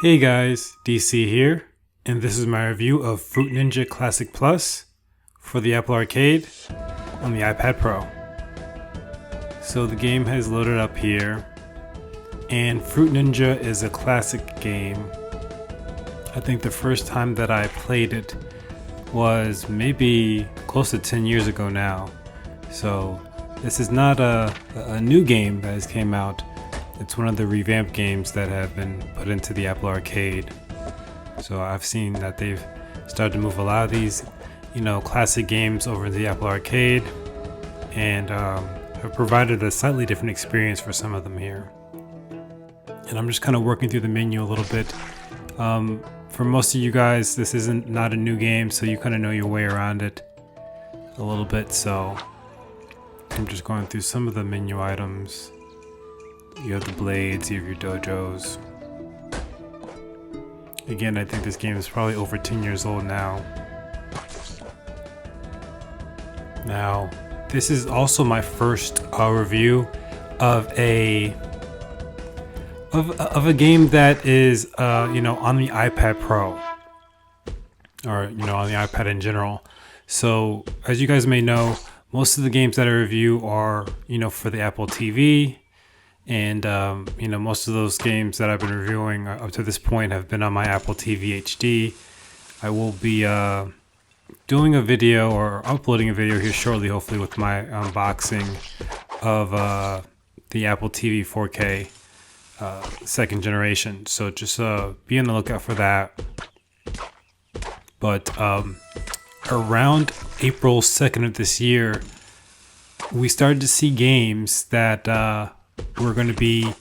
Hey guys, DC here, and this is my review of Fruit Ninja Classic Plus for the Apple Arcade on the iPad Pro. So the game has loaded up here, and Fruit Ninja is a classic game. I think the first time that I played it was maybe close to 10 years ago now. So this is not a new game that has came out. It's one of the revamped games that have been put into the Apple Arcade. So I've seen that they've started to move a lot of these, classic games over into the Apple Arcade, and have provided a slightly different experience for some of them here. And I'm just kind of working through the menu a little bit. For most of you guys, this isn't not a new game, so you kind of know your way around it a little bit. So I'm just going through some of the menu items. You have the blades, you have your dojos. Again, I think this game is probably over 10 years old now. Now, this is also my first review of a game that is on the iPad Pro, or on the iPad in general. So as you guys may know, most of the games that I review are for the Apple TV. And, most of those games that I've been reviewing up to this point have been on my Apple TV HD. I will be doing a video or uploading a video here shortly, hopefully, with my unboxing of the Apple TV 4K second generation. So just be on the lookout for that. But around April 2nd of this year, we started to see games that were going to be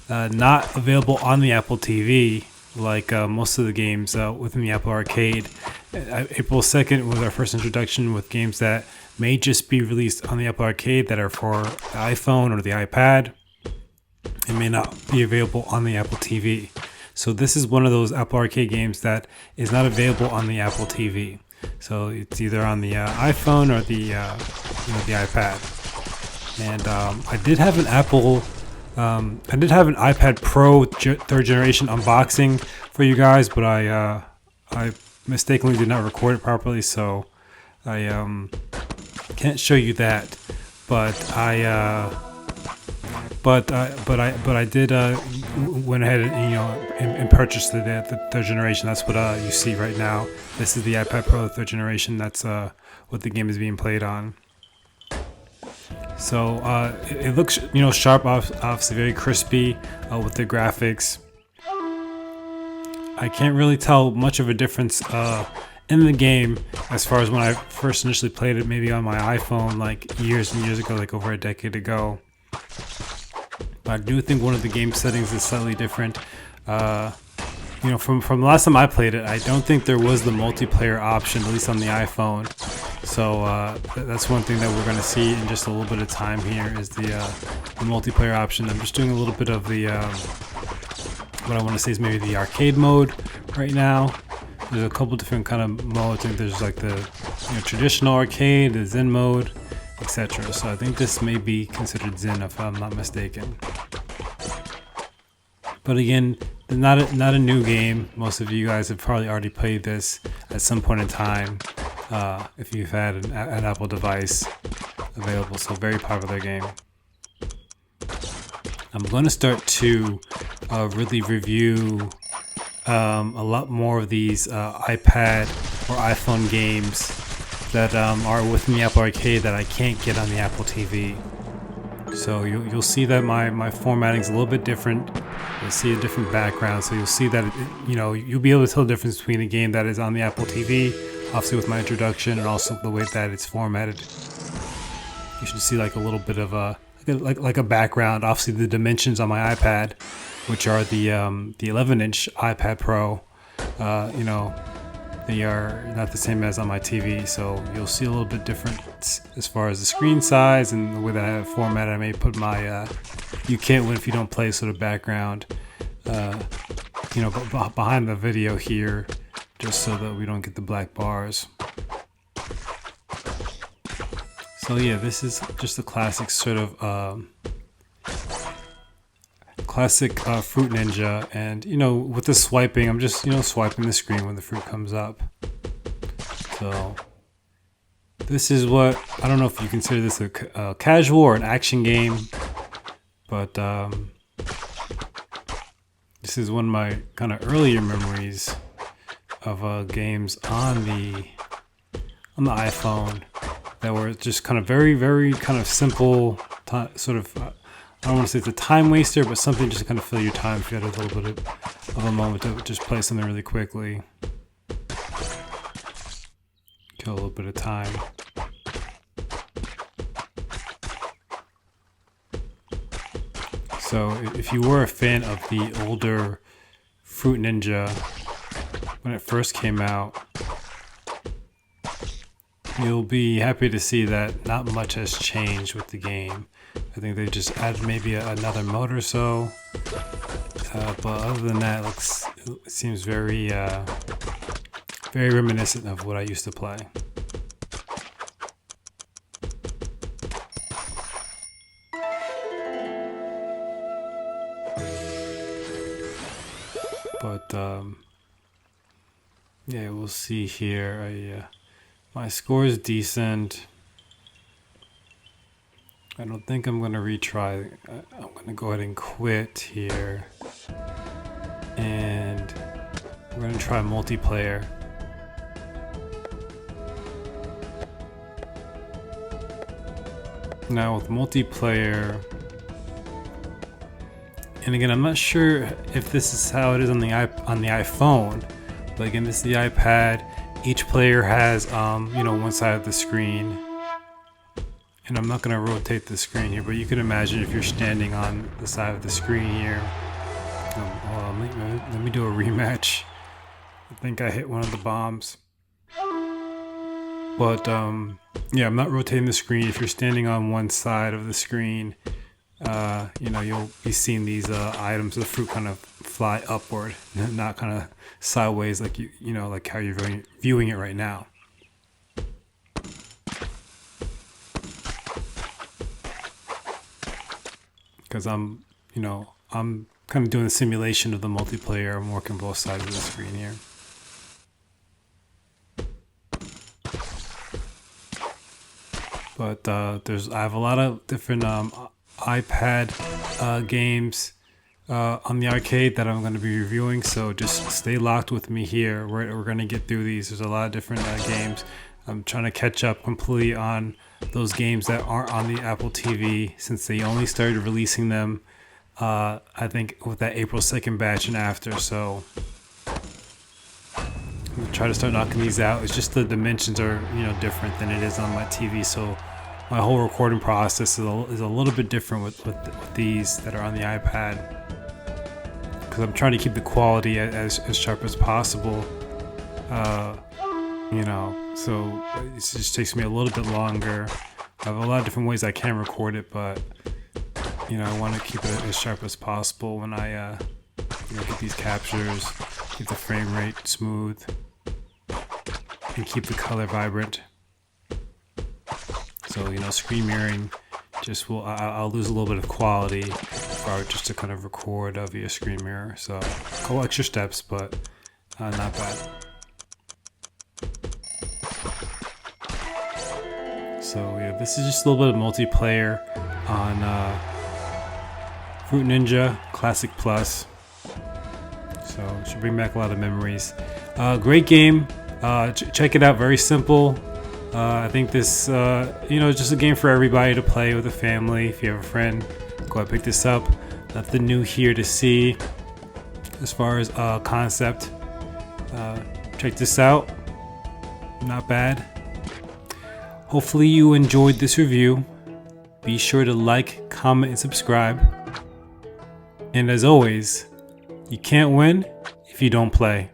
not available on the Apple TV, like most of the games within the Apple Arcade. April 2nd was our first introduction with games that may just be released on the Apple Arcade that are for the iPhone or the iPad and may not be available on the Apple TV. So this is one of those Apple Arcade games that is not available on the Apple TV. So it's either on the iPhone or the iPad. And I did have an iPad Pro third generation unboxing for you guys, but I mistakenly did not record it properly, so I can't show you that. But I did went ahead and purchased the third generation. That's what you see right now. This is the iPad Pro third generation. That's what the game is being played on. So it looks, sharp, obviously very crispy with the graphics. I can't really tell much of a difference in the game as far as when I first initially played it, maybe on my iPhone, like years and years ago, like over a decade ago. But I do think one of the game settings is slightly different. From the last time I played it, I don't think there was the multiplayer option, at least on the iPhone. So that's one thing that we're going to see in just a little bit of time here is the multiplayer option. I'm just doing a little bit of the, what I want to say is maybe the arcade mode right now. There's a couple different kind of modes. I think there's like the traditional arcade, the Zen mode, etc. So I think this may be considered Zen if I'm not mistaken. But again, not a new game. Most of you guys have probably already played this at some point in time. If you've had an Apple device available, so very popular game. I'm going to start to really review a lot more of these iPad or iPhone games that are within the Apple Arcade that I can't get on the Apple TV. So you'll see that my formatting is a little bit different. You'll see a different background, so you'll see that you'll be able to tell the difference between a game that is on the Apple TV, obviously with my introduction, and also the way that it's formatted. You should see like a little bit of a background. Obviously, the dimensions on my iPad, which are the 11-inch iPad Pro, they are not the same as on my TV. So you'll see a little bit different as far as the screen size and the way that I have formatted. I may put my "you can't win if you don't play" sort of background, behind the video here, just so that we don't get the black bars. So yeah, this is just a classic sort of classic Fruit Ninja, and with the swiping, I'm just swiping the screen when the fruit comes up. So this is what, I don't know if you consider this a casual or an action game, but this is one of my kind of earlier memories of games on the iPhone that were just kind of very, very kind of simple, sort of, I don't want to say it's a time waster, but something just to kind of fill your time if you had a little bit of a moment to just play something really quickly. Kill a little bit of time. So if you were a fan of the older Fruit Ninja when it first came out, you'll be happy to see that not much has changed with the game. I think they just added maybe another mode or so, but other than that, it seems very very reminiscent of what I used to play. But yeah, we'll see here. My score is decent. I don't think I'm gonna retry. I'm gonna go ahead and quit here, and we're gonna try multiplayer. Now with multiplayer, and again, I'm not sure if this is how it is on the iPhone, but again, this is the iPad. Each player has one side of the screen, and I'm not going to rotate the screen here, but you can imagine if you're standing on the side of the screen here. Hold on, let me do a rematch. I think I hit one of the bombs, but yeah, I'm not rotating the screen. If you're standing on one side of the screen, you'll be seeing these items of the fruit kind of fly upward, not kind of sideways like like how you're viewing it right now. Because I'm kind of doing a simulation of the multiplayer. I'm working both sides of the screen here. But I have a lot of different iPad games on the arcade that I'm going to be reviewing, so just stay locked with me here. We're going to get through these. There's a lot of different games. I'm trying to catch up completely on those games that aren't on the Apple TV, since they only started releasing them I think with that April 2nd batch and after. So I'm gonna try to start knocking these out. It's just the dimensions are different than it is on my TV, so my whole recording process is a little bit different with these that are on the iPad, because I'm trying to keep the quality as sharp as possible. So it just takes me a little bit longer. I have a lot of different ways I can record it, but I want to keep it as sharp as possible when I get these captures, keep the frame rate smooth, and keep the color vibrant. So screen mirroring I'll lose a little bit of quality if I were just to kind of record via screen mirror. So a couple extra steps, but not bad. So yeah, this is just a little bit of multiplayer on Fruit Ninja Classic Plus. So it should bring back a lot of memories. Great game. Check it out. Very simple. I think this, just a game for everybody to play with a family. If you have a friend, go ahead and pick this up. Nothing new here to see as far as concept. Check this out. Not bad. Hopefully you enjoyed this review. Be sure to like, comment, and subscribe. And as always, you can't win if you don't play.